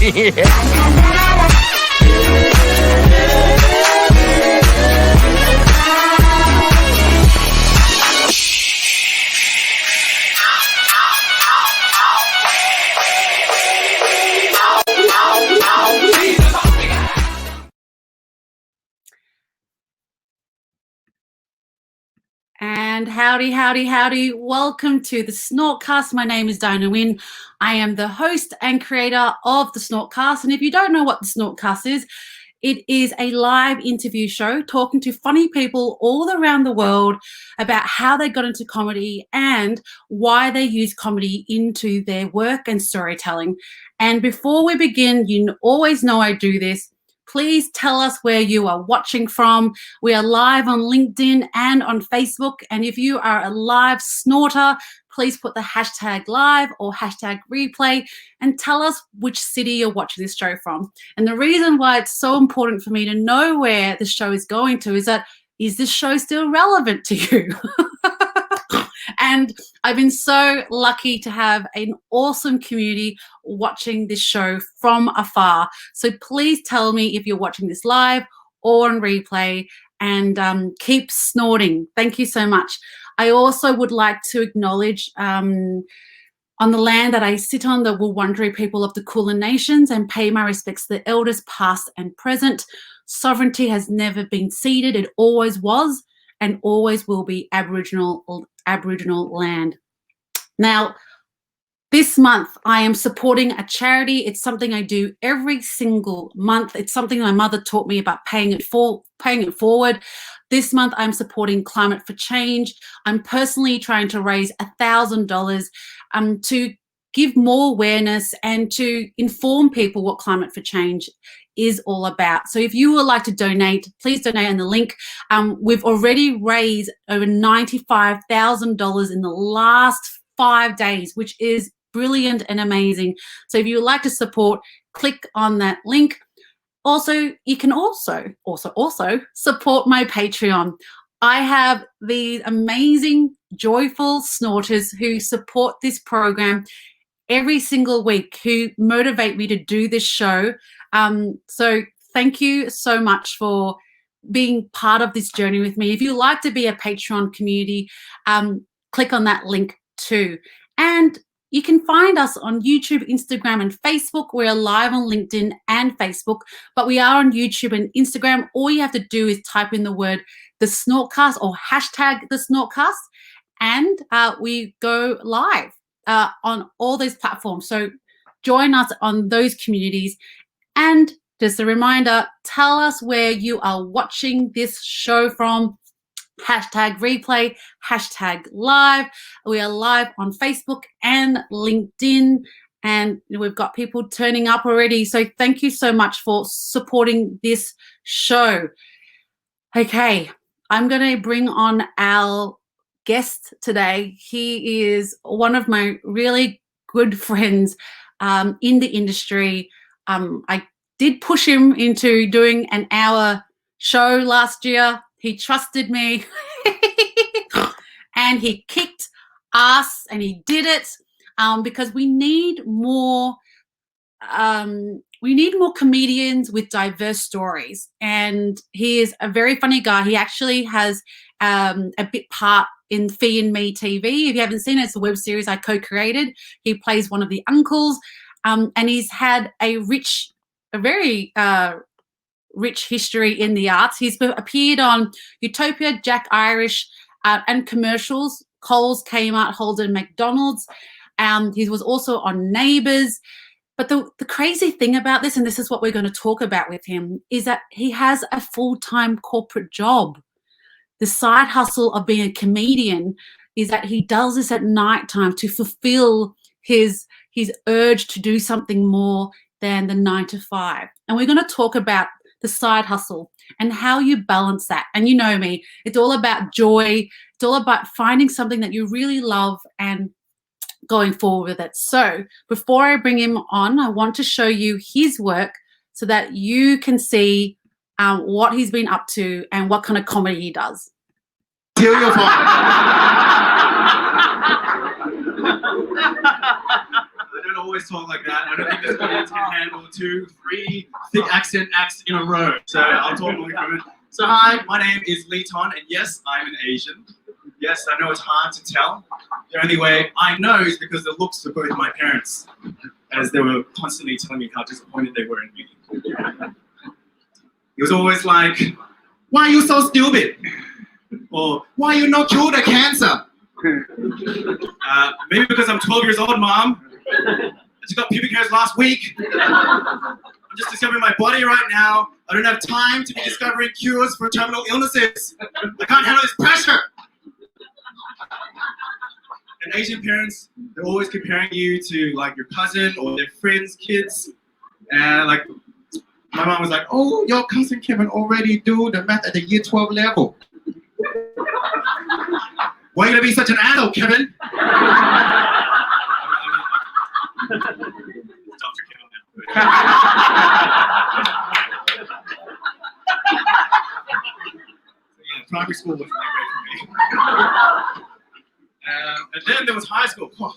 And howdy, howdy, howdy. Welcome to the Snort Cast. My name is Nguyen. I am the host and creator of the Snort Cast. And if you don't know what the Snort Cast is, it is a live interview show talking to funny people all around the world about how they got into comedy and why they use comedy into their work and storytelling. And before we begin, you always know I do this. Please tell us where you are watching from. We are live on LinkedIn and on Facebook. And if you are a live snorter, please put the hashtag live or hashtag replay and tell us which city you're watching this show from. And the reason why it's so important for me to know where the show is going to is that, is this show still relevant to you? And I've been so lucky to have an awesome community watching this show from afar. So please tell me if you're watching this live or on replay, and keep snorting. Thank you so much. I also would like to acknowledge on the land that I sit on, the Wurundjeri people of the Kulin Nations, and pay my respects to the elders past and present. Sovereignty has never been ceded. It always was and always will be Aboriginal land. Now, this month I am supporting a charity. It's something I do every single month. It's something my mother taught me about paying it forward. This month I'm supporting Climate for Change. I'm personally trying to raise $1,000 to give more awareness and to inform people what Climate for Change is all about. So if you would like to donate, please donate on the link. We've already raised over $95,000 in the last 5 days, which is brilliant and amazing. So if you would like to support, click on that link. Also, you can also support my Patreon. I have these amazing, joyful snorters who support this program every single week, who motivate me to do this show. So thank you so much for being part of this journey with me. If you'd like to be a Patreon community, click on that link too. And you can find us on YouTube, Instagram, and Facebook. We're live on LinkedIn and Facebook, but we are on YouTube and Instagram. All you have to do is type in the word the SnortCast or hashtag the SnortCast, and we go live on all those platforms. So join us on those communities. And just a reminder, tell us where you are watching this show from. Hashtag replay, hashtag live. We are live on Facebook and LinkedIn, and we've got people turning up already. So thank you so much for supporting this show. Okay, I'm going to bring on our guest today. He is one of my really good friends in the industry. I did push him into doing an hour show last year. He trusted me and he kicked ass, and he did it because we need more comedians with diverse stories. And he is a very funny guy. He actually has a bit part in Fee and Me TV. If you haven't seen it, it's a web series I co-created. He plays one of the uncles, and he's had a very rich history in the arts. He's appeared on Utopia, Jack Irish, and commercials, Coles, Kmart, Holden, McDonalds. He was also on Neighbours. But the crazy thing about this, and this is what we're going to talk about with him, is that he has a full-time corporate job. The side hustle of being a comedian is that he does this at nighttime to fulfill his urge to do something more than the 9 to 5. And we're going to talk about the side hustle and how you balance that. And you know me, it's all about joy. It's all about finding something that you really love and going forward with it. So before I bring him on, I want to show you his work so that you can see what he's been up to and what kind of comedy he does. Kill your phone. I don't always talk like that. I don't think this audience can handle 2, 3 thick accent acts in a row. So I'll talk more common. So hi, my name is Lee Ton, and yes, I'm an Asian. Yes, I know it's hard to tell. The only way I know is because the looks of both my parents, as they were constantly telling me how disappointed they were in me. He was always like, "Why are you so stupid?" Or "Why you not cured the cancer?" Maybe because I'm 12 years old, Mom. I just got pubic hairs last week. I'm just discovering my body right now. I don't have time to be discovering cures for terminal illnesses. I can't handle this pressure. And Asian parents, they're always comparing you to like your cousin or their friends' kids. And like, my mom was like, "Oh, your cousin Kevin already do the math at the year 12 level. Why are you gonna be such an adult, Kevin?" Dr. Kevin now. Yeah, primary school wasn't that great for me. And then there was high school. You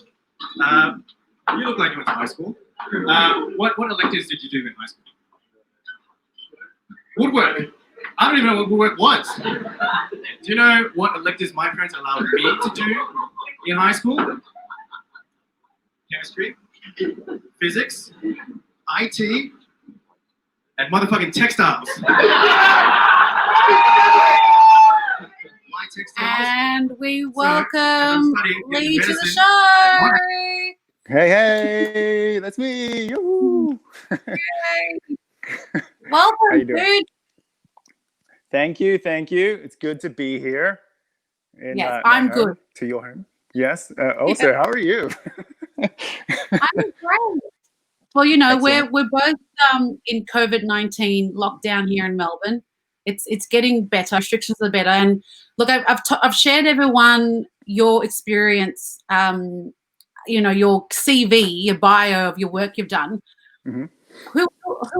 look like you went to high school. What electives did you do in high school? Woodwork. I don't even know what woodwork was. Do you know what electives my parents allowed me to do in high school? Chemistry, physics, IT, and motherfucking textiles. My textiles. And we welcome Lee to the medicine. show. Hey, that's me. Yoo-hoo. Welcome, How you doing? dude. Thank you. It's good to be here. In, Yes, my I'm home, good. To your home. Yes. Also, how are you? I'm great. Well, you know, Excellent. we're both in COVID-19 lockdown here in Melbourne. It's getting better. Restrictions are better. And look, I've shared everyone your experience. You know, your CV, your bio of your work you've done. Mm-hmm. Who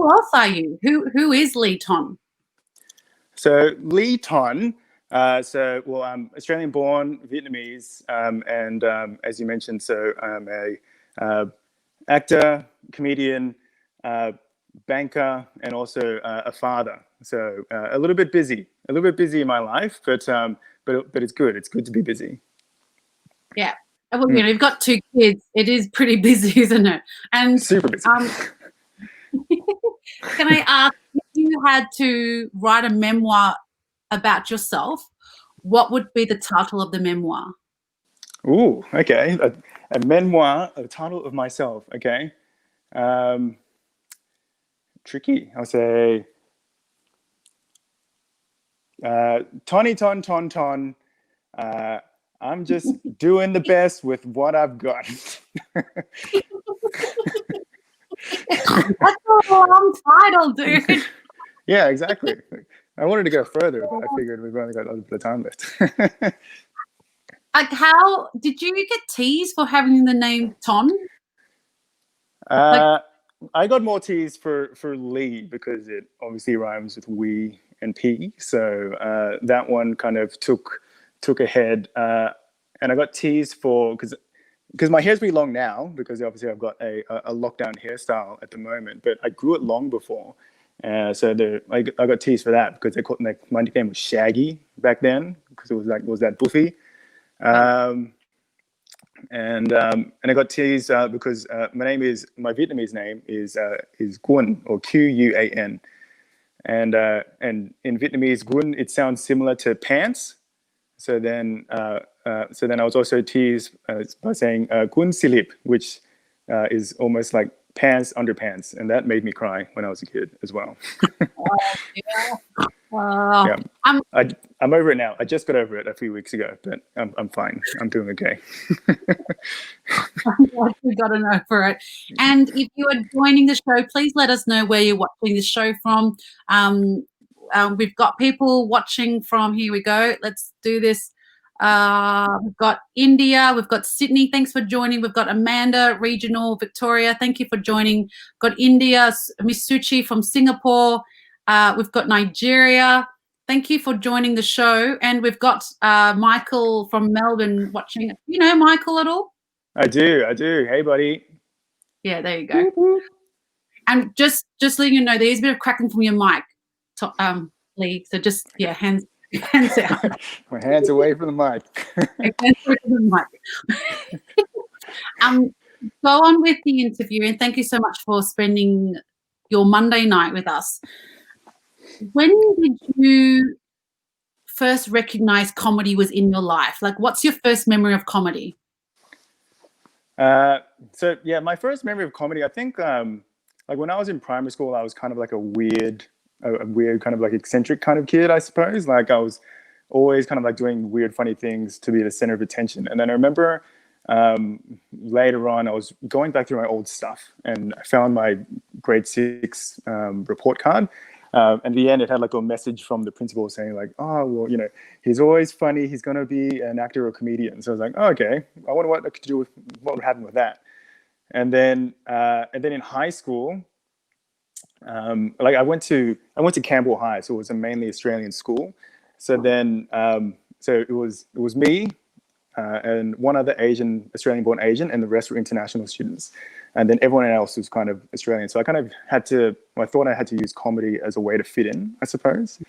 else are you? Who is Lee Ton? So Lee Ton. Well, I'm Australian-born, Vietnamese, and as you mentioned, so I'm a actor, comedian, banker, and also a father. So a little bit busy in my life, but it's good. It's good to be busy. Yeah. Well, you know, you've got 2 kids. It is pretty busy, isn't it? And Super busy. can I ask, if you had to write a memoir about yourself, what would be the title of the memoir? Ooh, okay. A memoir, a title of myself. Okay. Tricky. I'll say Tony Ton Ton Ton. I'm just doing the best with what I've got. That's a long title, dude. Yeah, exactly. I wanted to go further, but I figured we've only got a little bit of time left. Like, how did you get teased for having the name Ton? I got more teased for Lee because it obviously rhymes with we and P. So that one kind of took ahead. And I got teased for because my hair's pretty long now because obviously I've got a lockdown hairstyle at the moment, but I grew it long before. I got teased for that because they called my nickname was Shaggy back then because it was that Buffy. And I got teased because my Vietnamese name is Nguyen, or Quan, and in Vietnamese Nguyen it sounds similar to pants. So then I was also teased by saying Nguyen Silip, which is almost like pants underpants, and that made me cry when I was a kid as well. Yeah. Yeah. I'm over it now. I just got over it a few weeks ago, but I'm fine. I'm doing okay. We got to know for it. And if you are joining the show, please let us know where you're watching the show from. We've got people watching from, here we go. Let's do this. We've got India, we've got Sydney. Thanks for joining. We've got Amanda, Regional, Victoria. Thank you for joining. We've got India, Miss Suchi from Singapore. We've got Nigeria. Thank you for joining the show. And we've got Michael from Melbourne watching. You know Michael at all? I do. Hey, buddy. Yeah, there you go. And just letting you know, there is a bit of cracking from your mic, Lee. So just hands out. My hands away from the mic. Hands away from the mic. Go on with the interview, and thank you so much for spending your Monday night with us. When did you first recognize comedy was in your life? Like, what's your first memory of comedy? So my first memory of comedy, I think, like when I was in primary school, I was kind of like a weird kind of like eccentric kind of kid, I suppose. Like I was always kind of like doing weird, funny things to be the center of attention. And then I remember later on, I was going back through my old stuff and I found my grade 6 report card. And at the end, it had like a message from the principal saying like, oh, well, you know, he's always funny. He's going to be an actor or a comedian. So I was like, oh, okay, I wonder what I could do with what would happen with that. And then in high school, like I went to Campbell High, so it was a mainly Australian school. So then, so it was me and one other Australian-born Asian, and the rest were international students. And then everyone else was kind of Australian. So I kind of I thought I had to use comedy as a way to fit in, I suppose.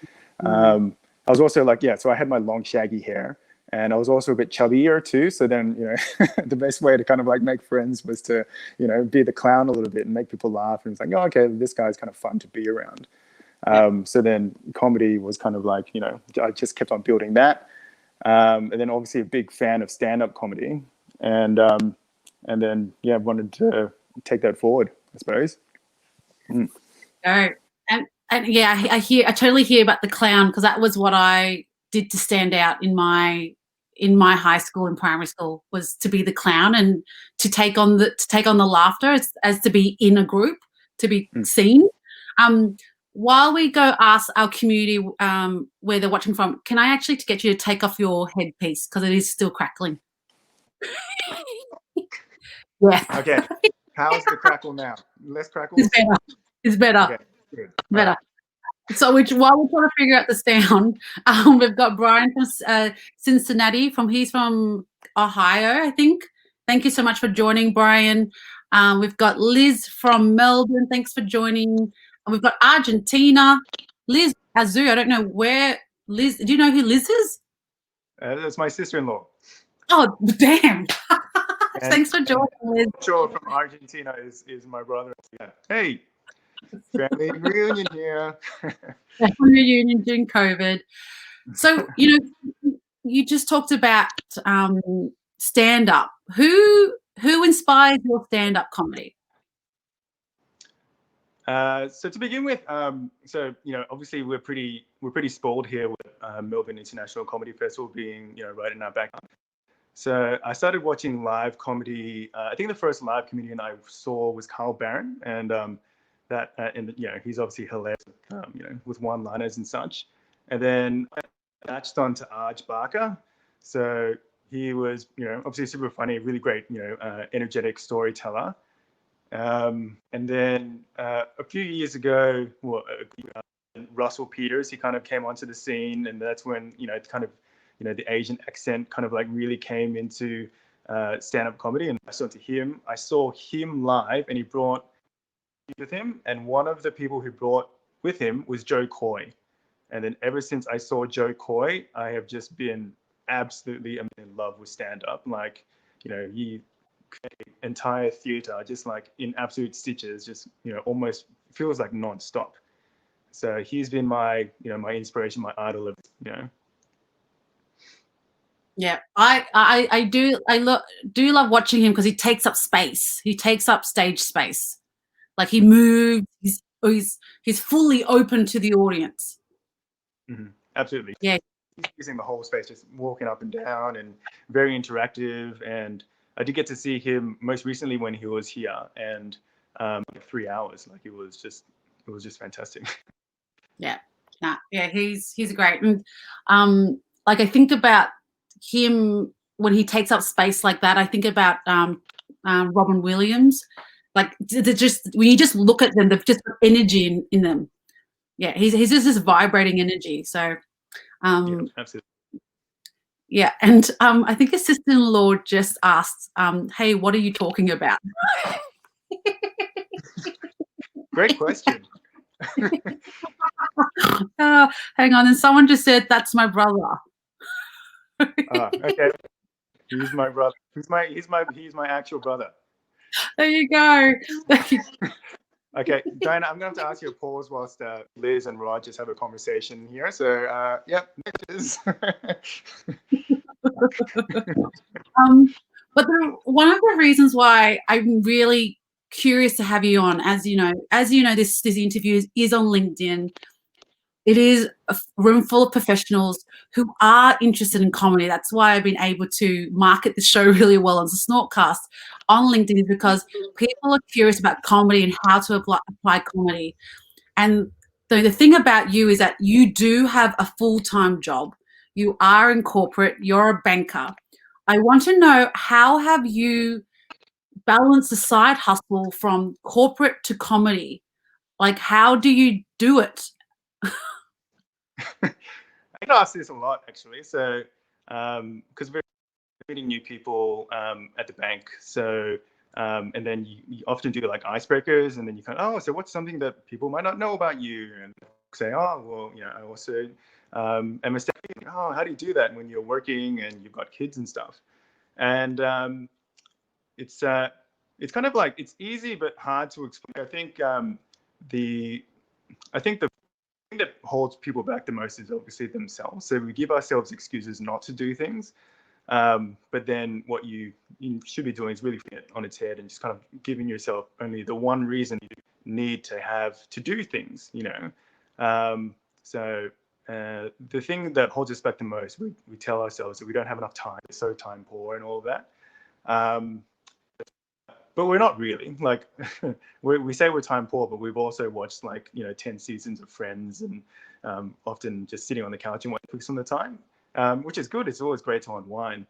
I was also like, so I had my long shaggy hair and I was also a bit chubbier too. So then, you know, the best way to kind of like make friends was to, you know, be the clown a little bit and make people laugh. And it's like, oh, okay, this guy's kind of fun to be around. So then comedy was kind of like, you know, I just kept on building that. And then obviously a big fan of stand-up comedy. And then, wanted to take that forward, I suppose. Oh, and I totally hear about the clown, because that was what I did to stand out in my high school and primary school, was to be the clown and to take on the laughter as to be in a group, to be seen. While we go ask our community where they're watching from, can I actually get you to take off your headpiece, because it is still crackling. Yeah. Okay. How's the crackle now? Less crackle? It's better. Okay, good. Better. Right. So while we're trying to figure out the sound, we've got Brian from Cincinnati. He's from Ohio, I think. Thank you so much for joining, Brian. We've got Liz from Melbourne. Thanks for joining. And we've got Argentina. Liz Azu. I don't know where Liz. Do you know who Liz is? That's my sister-in-law. Oh, damn. Thanks for joining, Liz. Sure, from Argentina is my brother. Yeah. Hey, family reunion here. Family reunion during COVID. So, you know, you just talked about stand-up. Who inspires your stand-up comedy? So to begin with, so you know, obviously we're pretty spoiled here with Melbourne International Comedy Festival being, you know, right in our backyard. So I started watching live comedy. I think the first live comedian I saw was Carl Barron, and and you know, he's obviously hilarious, you know, with one-liners and such. And then I latched on to Arj Barker. So he was, you know, obviously super funny, really great, you know, energetic storyteller. And then a few years ago, Russell Peters, he kind of came onto the scene, and that's when, you know, it's kind of, you know, the Asian accent kind of like really came into stand-up comedy. And I saw him live, and he brought with him, and one of the people who brought with him was Joe Coy. And then ever since I saw Joe Coy, I have just been absolutely in love with stand-up. Like, you know, he entire theater just like in absolute stitches, just, you know, almost feels like non-stop. So he's been my, you know, my inspiration, my idol of, you know. Yeah, I do love watching him, because he takes up space. He takes up stage space. Like he moves. He's fully open to the audience. Mm-hmm. Absolutely. Yeah. He's using the whole space, just walking up and down, and very interactive. And I did get to see him most recently when he was here, and 3 hours. Like it was just fantastic. Yeah. Yeah, he's great. And like I think about him when he takes up space like that, I think about Robin Williams. Like they're just, when you just look at them, they've just got energy in them. Yeah, he's just this vibrating energy. So Yeah, absolutely. Yeah, and I think his sister-in-law just asked, "Hey, what are you talking about?" Great question. Hang on, and someone just said, "That's my brother." Okay. He's my brother. He's my actual brother. There you go. Okay, Diana, I'm gonna have to ask you to pause whilst Liz and Rod just have a conversation here. So, yep, next. But one of the reasons why I'm really curious to have you on, as you know, this interview is on LinkedIn. It is a room full of professionals who are interested in comedy. That's why I've been able to market the show really well as a SnortCast on LinkedIn, is because people are curious about comedy and how to apply comedy. And the thing about you is that you do have a full-time job. You are in corporate. You're a banker. I want to know, how have you balanced the side hustle from corporate to comedy? Like, how do you do it? I get asked this a lot, actually. So, because we're meeting new people at the bank, so and then you often do like icebreakers, and then you kind of, oh, so what's something that people might not know about you? And say, oh, well, I also am a step-in. Oh, how do you do that when you're working and you've got kids and stuff? And it's kind of like, it's easy but hard to explain. I think the thing that holds people back the most is obviously themselves. So we give ourselves excuses not to do things. But then what you should be doing is really flipping it on its head and just kind of giving yourself only the one reason you need to have to do things, So the thing that holds us back the most, we tell ourselves that we don't have enough time, we're so time poor and all of that. But we're not really. Like, we say we're time poor, but we've also watched 10 seasons of Friends, and often just sitting on the couch and watching Netflix on the time, which is good. It's always great to unwind,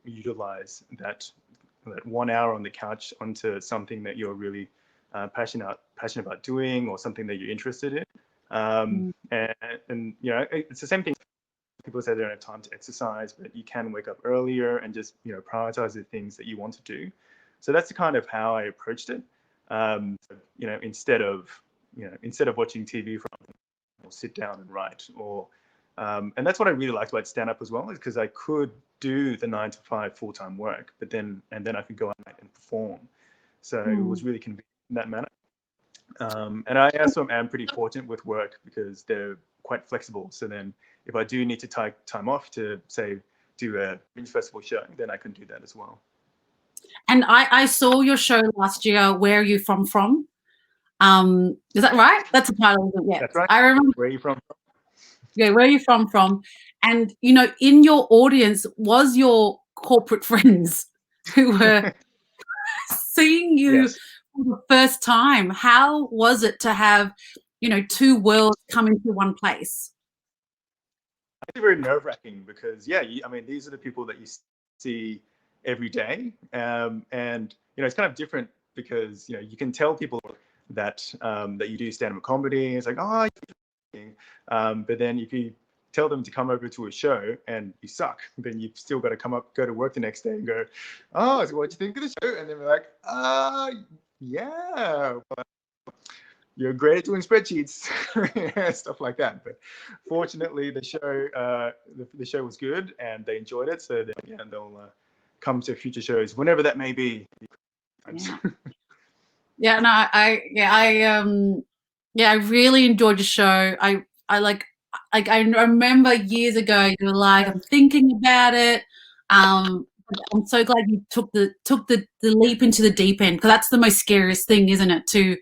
utilize that 1 hour on the couch onto something that you're really passionate about doing, or something that you're interested in. And it's the same thing. People say they don't have time to exercise, but you can wake up earlier and just prioritize the things that you want to do. So that's kind of how I approached it. Instead of watching TV, or sit down and write, and that's what I really liked about stand-up as well, is because I could do the 9 to 5 full-time work, but then I could go out and perform. So it was really convenient in that manner. And I also am pretty fortunate with work because they're quite flexible. So then if I do need to take time off to, say, do a Fringe Festival show, then I can do that as well. And I saw your show last year, Where Are You From? Is that right? That's the title of it, yeah. That's right. I remember. Where are you from? Yeah, Where Are You From? And, in your audience was your corporate friends who were seeing you Yes. for the first time. How was it to have, two worlds come into one place? It's very nerve-wracking because, these are the people that you see every day. And, it's kind of different because, you can tell people that you do stand-up comedy. It's like, oh, but then if you tell them to come over to a show and you suck, then you've still got to go to work the next day and go, oh, so what do you think of the show? And then we're like, yeah, but you're great at doing spreadsheets, stuff like that. But fortunately, the show was good and they enjoyed it. So they'll come to future shows whenever that may be. Yeah, no, I really enjoyed the show. I remember years ago you were like, I'm thinking about it. I'm so glad you took the leap into the deep end, because that's the most scariest thing, isn't it? To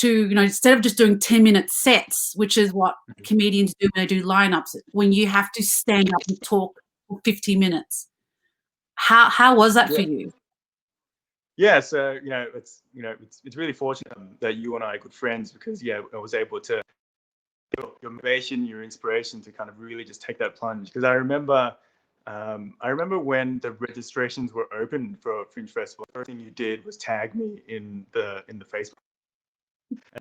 instead of just doing 10-minute sets, which is what comedians do when they do lineups, when you have to stand up and talk for 50 minutes. How was that for you? Yeah, so it's really fortunate that you and I are good friends, because I was able to your motivation, your inspiration to kind of really just take that plunge. Because I remember when the registrations were open for Fringe Festival, the first thing you did was tag me in the Facebook,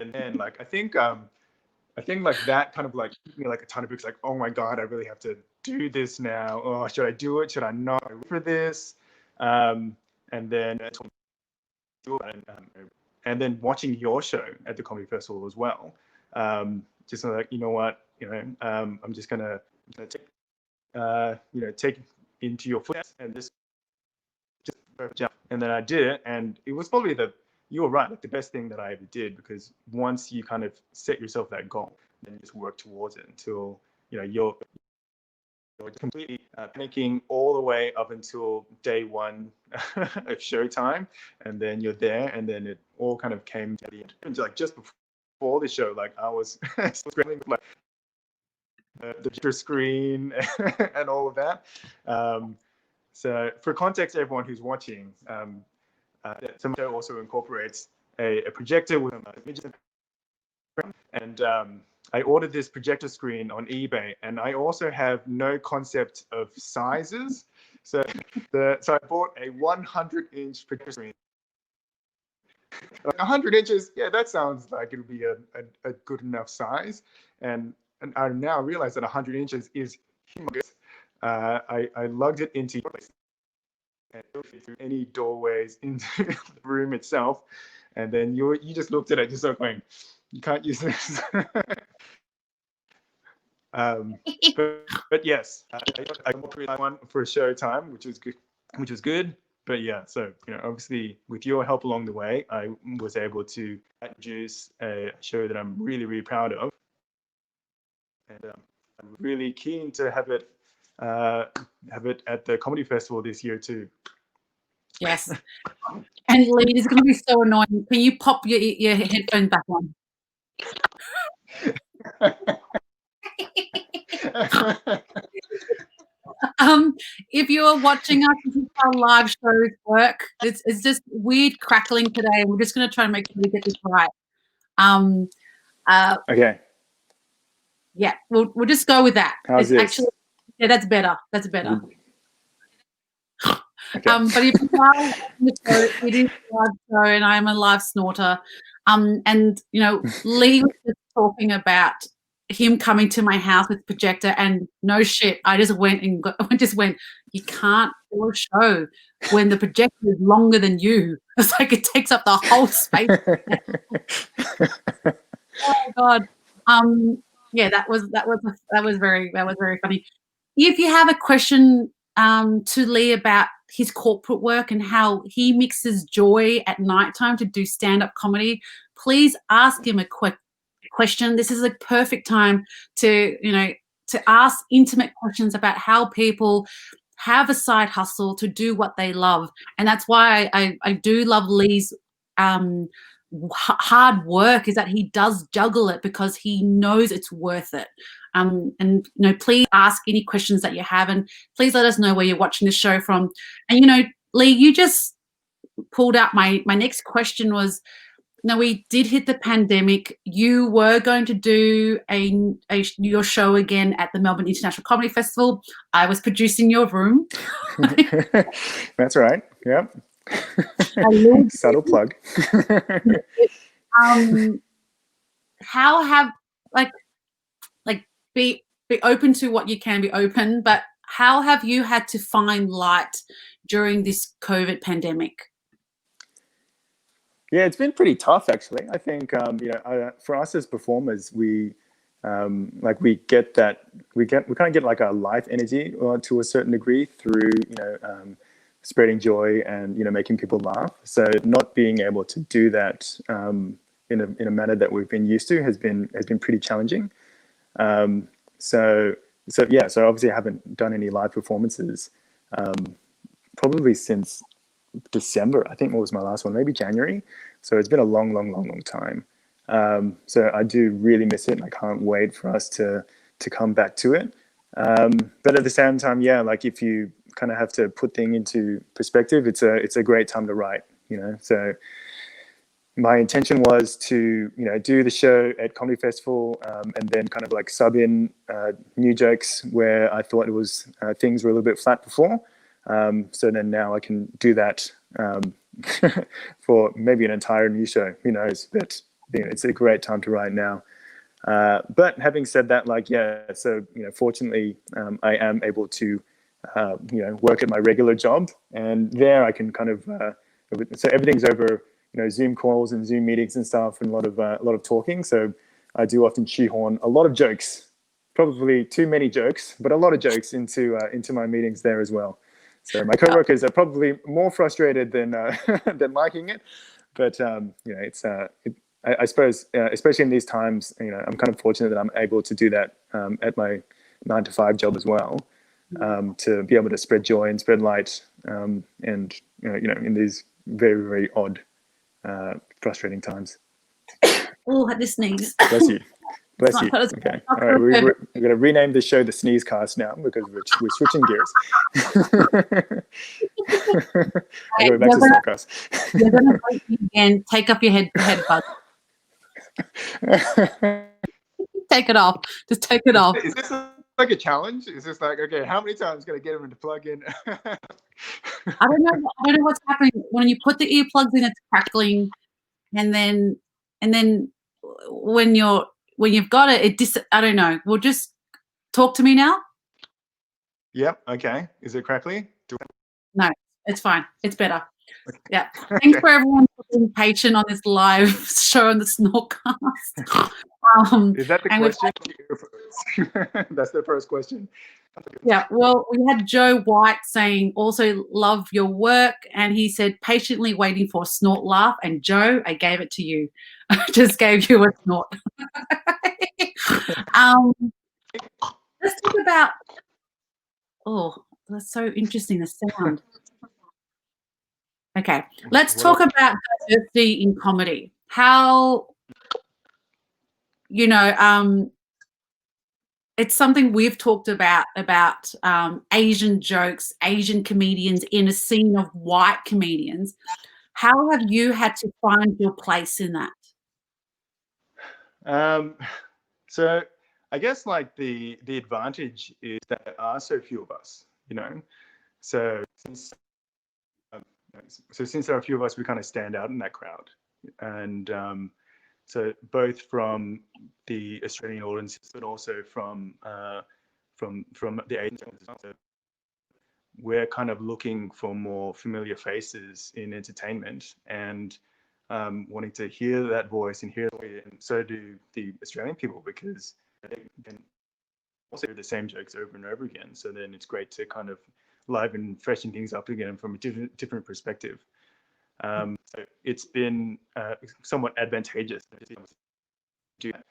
and then I think like that kind of like a ton of people, like, oh my god, I really have to do this now? Or should I do it? Should I not go for this? And then and then watching your show at the comedy festival as well. Just like, you know what, I'm just gonna take, take into your footsteps and just jump. And then I did it, and it was probably you were right, like the best thing that I ever did, because once you kind of set yourself that goal, then you just work towards it until you're completely panicking all the way up until day one of showtime, and then you're there, and then it all kind of came to the end. Like just before the show, like I was scrambling with like the screen and all of that. So for context, everyone who's watching, some show also incorporates a projector with and I ordered this projector screen on eBay, and I also have no concept of sizes. So I bought a 100-inch projector screen. Like 100 inches, yeah, that sounds like it'll be a good enough size. And I now realize that 100 inches is humongous. I lugged it into your place and through any doorways into the room itself, and then you just looked at it, just sort of going, you can't use this. But yes, I got one for a show time, which was good. But yeah, so obviously with your help along the way, I was able to produce a show that I'm really, really proud of, and I'm really keen to have it at the comedy festival this year too. Yes. And Lee, it's going to be so annoying. Can you pop your headphones back on? If you are watching us, this is how live shows work. It's just weird crackling today. We're just going to try and make sure we get this right. Okay. Yeah, we'll just go with that. How's this? Actually, yeah, that's better. That's better. Okay. But if you are watching the show, it is a live show, and I am a live snorter. And Lee was just talking about him coming to my house with projector, and no shit, I just went and you can't do a show when the projector is longer than you. It's like it takes up the whole space. Oh my God. Yeah, that was very funny. If you have a question to Lee about his corporate work and how he mixes joy at nighttime to do stand-up comedy, please ask him a question. This is a perfect time to ask intimate questions about how people have a side hustle to do what they love. And that's why I do love Lee's hard work, is that he does juggle it because he knows it's worth it. And please ask any questions that you have, and please let us know where you're watching the show from. And Lee, you just pulled out my next question was, we did hit the pandemic. You were going to do your show again at the Melbourne International Comedy Festival. I was producing your room. That's right. Yep. Subtle plug. How have be open to what you can be open, but how have you had to find light during this COVID pandemic? Yeah, it's been pretty tough actually. I think for us as performers, we kind of get like a life energy to a certain degree through spreading joy and making people laugh. So not being able to do that in a manner that we've been used to has been pretty challenging. So obviously I haven't done any live performances probably since December. I think what was my last one, maybe January. So it's been a long time. So I do really miss it, and I can't wait for us to come back to it. But at the same time, yeah, like if you kind of have to put things into perspective, it's a great time to write, So my intention was to, do the show at Comedy Festival and then kind of like sub in new jokes where I thought it was things were a little bit flat before. So then now I can do that for maybe an entire new show. Who knows? But it's a great time to write now. But having said that, so fortunately, I am able to work at my regular job, and there I can kind of so everything's over Zoom calls and Zoom meetings and stuff, and a lot of talking. So I do often shoehorn a lot of jokes, probably too many jokes, but a lot of jokes into my meetings there as well. So my coworkers are probably more frustrated than than liking it, but I suppose, especially in these times, I'm kind of fortunate that I'm able to do that at my 9-to-5 job as well, to be able to spread joy and spread light, and in these very, very odd, frustrating times. Oh, had to sneeze. Bless you. Bless you. Okay. All right. We're going to rename the show the Sneeze Cast now because we're switching gears. Go back to SnortCast. You're going to break me again. Take up your headbuds. Take it off. Just take it off. Is this like a challenge? Is this like, okay, how many times can I get them to plug in? I don't know what's happening when you put the earplugs in. It's crackling, and then when you've got it, I don't know. Well, just talk to me now. Yep. Okay. Is it crackly? No, it's fine. It's better. Okay. Yeah. Thanks for everyone for being patient on this live show on the SnortCast. Is that the question? That's the first question. Yeah. Well, we had Joe White saying also love your work, and he said patiently waiting for a snort laugh. And Joe, I gave it to you. I just gave you a snort. Let's talk about. Oh, that's so interesting. The sound. Okay, let's talk about diversity in comedy. How, it's something we've talked about Asian jokes, Asian comedians in a scene of white comedians. How have you had to find your place in that? So I guess like the advantage is that there are so few of us, So since there are a few of us, we kind of stand out in that crowd, and so both from the Australian audience, but also from the Asian audience, we're kind of looking for more familiar faces in entertainment, and wanting to hear that voice and and so do the Australian people, because they can also do the same jokes over and over again. So then it's great to kind of liven, freshen things up again from a different perspective. So it's been somewhat advantageous to do that.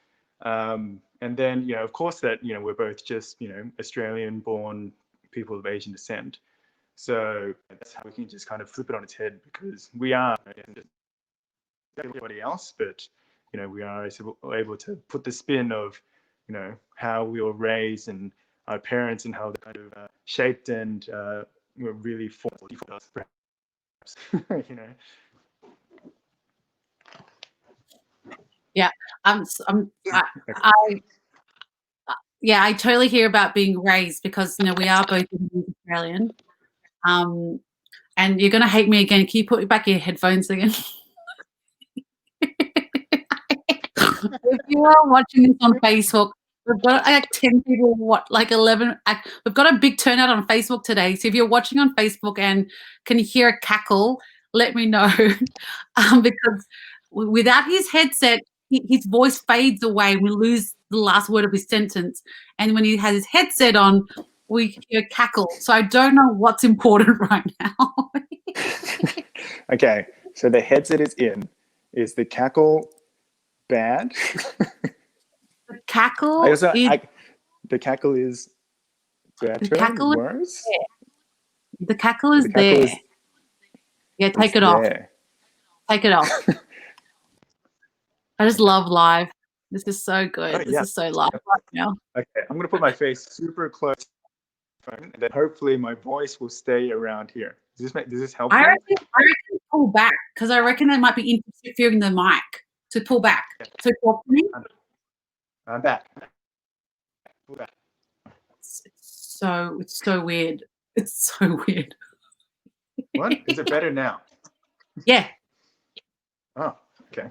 And then, of course, that we're both just Australian-born people of Asian descent. So that's how we can just kind of flip it on its head, because we are just everybody else, but we are able to put the spin of how we were raised and our parents and how they kind of shaped and were really formed for us, perhaps. Yeah, I totally hear about being raised, because we are both Australian. And you're gonna hate me again. Can you put back your headphones again? If you are watching this on Facebook, we've got like 10 people, 11. We've got a big turnout on Facebook today. So if you're watching on Facebook and can you hear a cackle, let me know. Because without his headset, his voice fades away. We lose the last word of his sentence. And when he has his headset on, we hear cackle. So I don't know what's important right now. Okay, so the headset is in. Is the cackle bad? The cackle the cackle is better, worse? The cackle is there. Yeah, take it off. Take it off. I just love live. This is so good. This is so live right now. Okay, I'm going to put my face super close, and then hopefully my voice will stay around here. Does this help? I reckon pull back, because I reckon that might be interfering the mic. So pull back. So talk to me. I'm back. Pull back. It's so weird. It's so weird. What? Is it better now? Yeah. Oh, okay.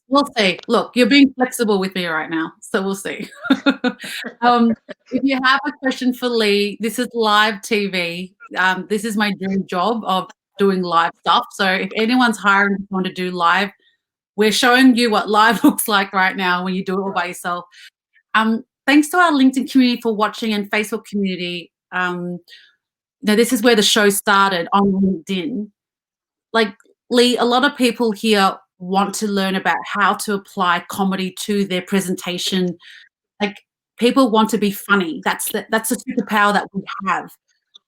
We'll see. Look, you're being flexible with me right now, so we'll see. If you have a question for Lee, this is live TV. This is my dream job of doing live stuff. So if anyone's hiring someone to do live, we're showing you what live looks like right now when you do it all by yourself. Thanks to our LinkedIn community for watching and Facebook community. Now this is where the show started on LinkedIn. Like Lee, a lot of people here want to learn about how to apply comedy to their presentation. Like people want to be funny. That's a superpower that we have.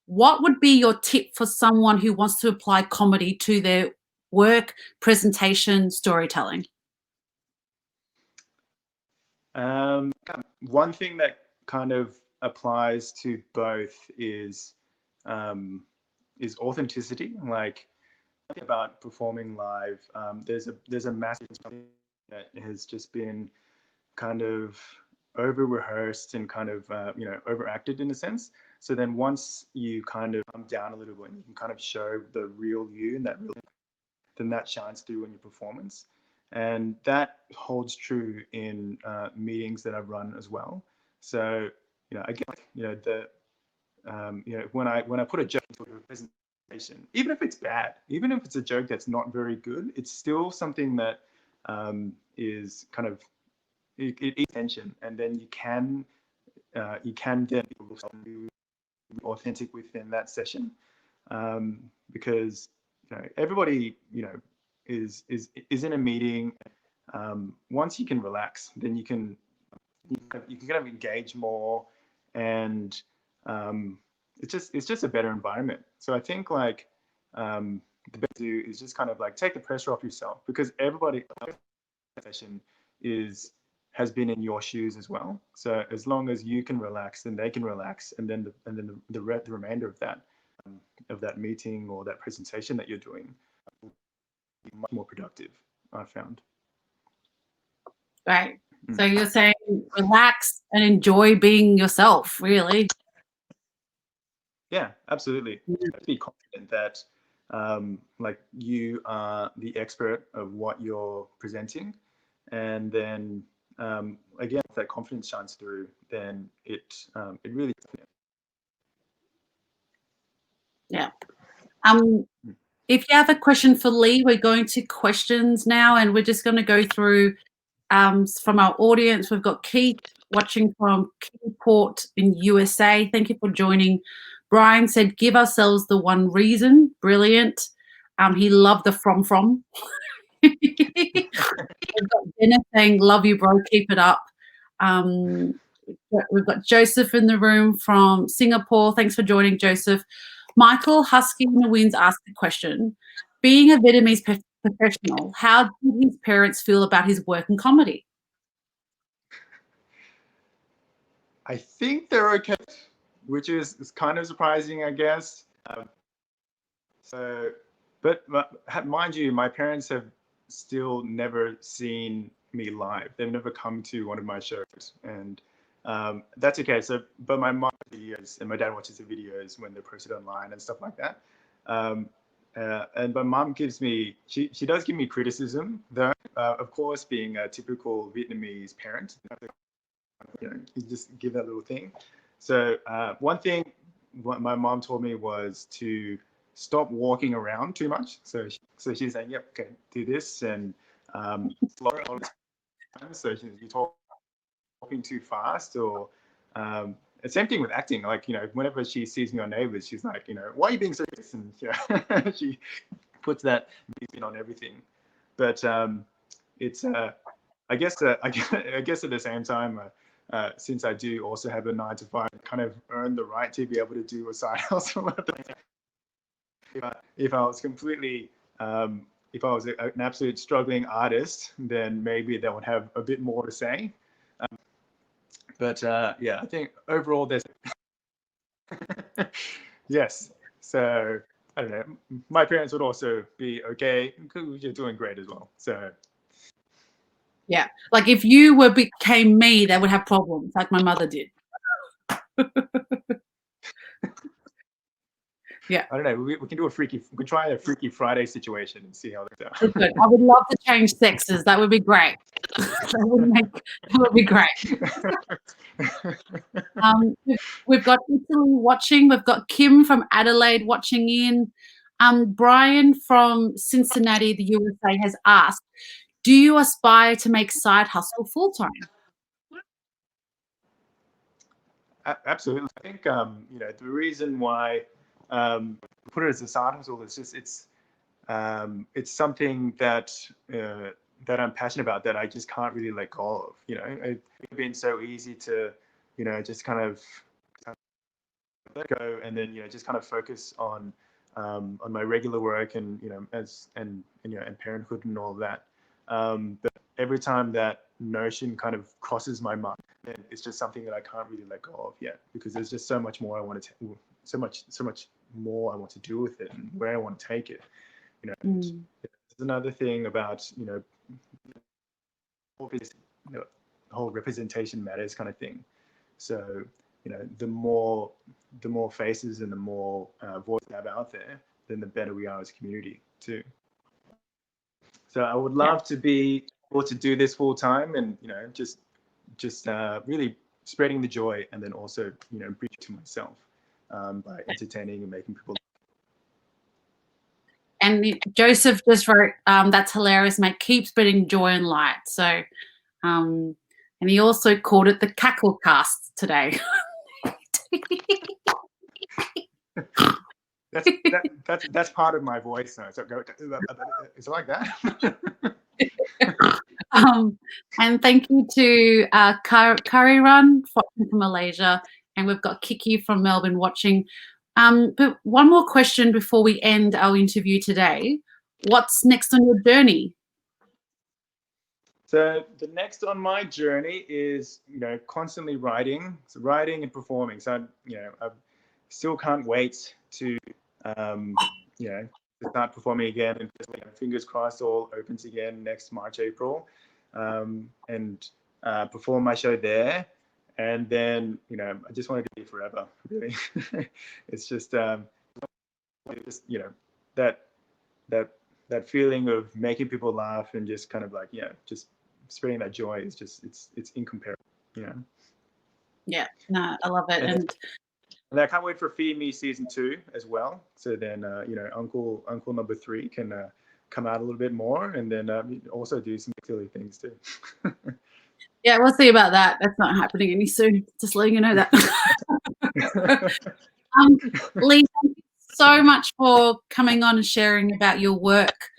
What would be your tip for someone who wants to apply comedy to their work, presentation, storytelling? One thing that kind of applies to both is authenticity. Like about performing live, there's a massive that has just been kind of over rehearsed and kind of overacted in a sense. So then once you kind of come down a little bit and you can kind of show the real you and then that shines through in your performance. And that holds true in meetings that I've run as well. So when I put a joke into a presentation, even if it's bad, even if it's a joke that's not very good, it's still something that is kind of it eats attention, and then you can then be authentic within that session, because everybody is in a meeting. Once you can relax, then you can kind of engage more, and it's just a better environment. So I think like the best to do is just kind of like take the pressure off yourself, because everybody session has been in your shoes as well. So as long as you can relax, then they can relax, and then the remainder of that meeting or that presentation that you're doing will be much more productive, I found. Right. So you're saying relax and enjoy being yourself, really. Yeah, absolutely. Be confident that like you are the expert of what you're presenting, and then again, if that confidence shines through, then it really. Yeah. If you have a question for Lee, we're going to questions now, and we're just going to go through from our audience. We've got Keith watching from Kmart in USA. Thank you for joining. Brian said, "Give ourselves the one reason." Brilliant. He loved the from. We've got Jenna saying, "Love you, bro. Keep it up." We've got Joseph in the room from Singapore. Thanks for joining, Joseph. Michael Husky in the Winds asked a question. Being a Vietnamese professional, how did his parents feel about his work in comedy? I think they're okay, which is kind of surprising, I guess. But mind you, my parents have still never seen me live. They've never come to one of my shows, and that's okay. So, but my mom videos and my dad watches the videos when they're posted online and stuff like that. And my mom gives me, she does give me criticism, though. Of course, being a typical Vietnamese parent, you just give that little thing. So one thing what my mom told me was to stop walking around too much. So she's saying, "Yep, okay, do this and slow all the time." So you're talking too fast, or the same thing with acting. Like whenever she sees me on Neighbours, she's like, "Why are you being so serious?" And she puts that spin on everything. But it's I guess at the same time. Since I do also have a 9-to-5, I kind of earn the right to be able to do a side hustle. If I was completely, if I was an absolute struggling artist, then maybe they would have a bit more to say. But yeah, I think overall there's yes. So I don't know. My parents would also be okay. You're doing great as well. So. Yeah, like if you became me, they would have problems, like my mother did. Yeah. I don't know. We can do we can try a Freaky Friday situation and see how that goes. Good. I would love to change sexes. That would be great. That would be great. We've got Italy watching. We've got Kim from Adelaide watching in. Brian from Cincinnati, the USA, has asked, do you aspire to make side hustle full-time? Absolutely. I think the reason why put it as a side hustle is just it's something that that I'm passionate about, that I just can't really let go of. It's been so easy to just kind of let go, and then just kind of focus on my regular work and and parenthood and all of that. But every time that notion kind of crosses my mind, then it's just something that I can't really let go of yet, because there's just so much more I want to so much more I want to do with it, and where I want to take it. There's another thing about obviously the whole representation matters kind of thing. So the more faces and the more voice we have out there, then the better we are as a community too. So I would love to be able to do this full time, and just really spreading the joy, and then also bring it to myself by entertaining and making people. And Joseph just wrote, that's hilarious, mate. Keep spreading joy and light. So, and he also called it the Cackle Cast today. That's part of my voice now. So is it like that? And thank you to Curry Run from Malaysia, and we've got Kiki from Melbourne watching. But one more question before we end our interview today. What's next on your journey? So the next on my journey is, constantly writing. So writing and performing. So, I still can't wait to, to start performing again, and fingers crossed all opens again next March, April, and perform my show there. And then, I just want to be forever, really. It's just, that feeling of making people laugh and just kind of like, just spreading that joy is just, it's incomparable, Yeah, no, I love it. And I can't wait for Feed Me season 2 as well. So then, Uncle number 3 can come out a little bit more, and then also do some silly things too. Yeah, we'll see about that. That's not happening any soon. Just letting you know that. Lee, thank you so much for coming on and sharing about your work,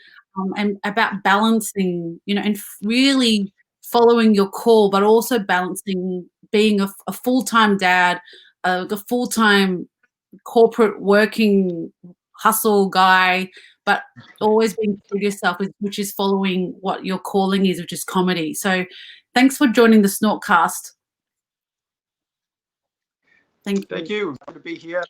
and about balancing, and really following your call, but also balancing being a full-time dad, a full-time corporate working hustle guy, but always being true to yourself, which is following what your calling is, which is comedy. So thanks for joining the Snort Cast. Thank you. Good to be here.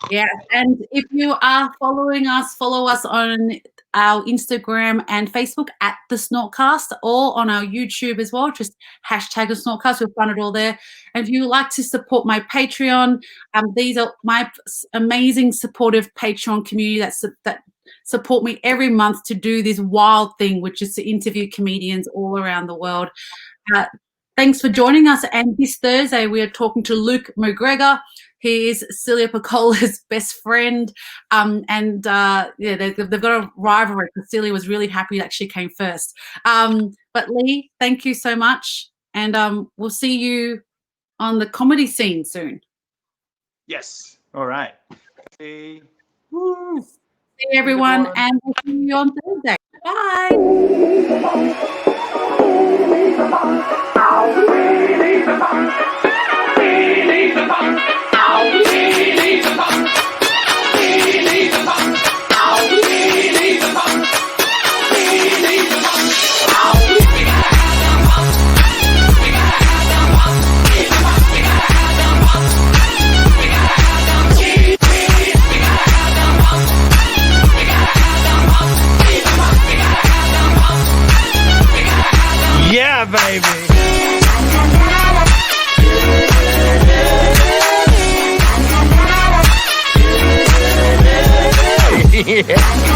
Yeah, and if you are following us, follow us on our Instagram and Facebook at the SnortCast, or on our YouTube as well. Just hashtag the SnortCast. You'll find it all there. And if you would like to support my Patreon, these are my amazing supportive Patreon community that support me every month to do this wild thing, which is to interview comedians all around the world. Thanks for joining us. And this Thursday, we are talking to Luke McGregor. He is Celia Piccola's best friend. They've got a rivalry, because Celia was really happy that she came first. But Lee, thank you so much. And we'll see you on the comedy scene soon. Yes. All right. See you, everyone. And we'll see you on Thursday. Bye. Yeah.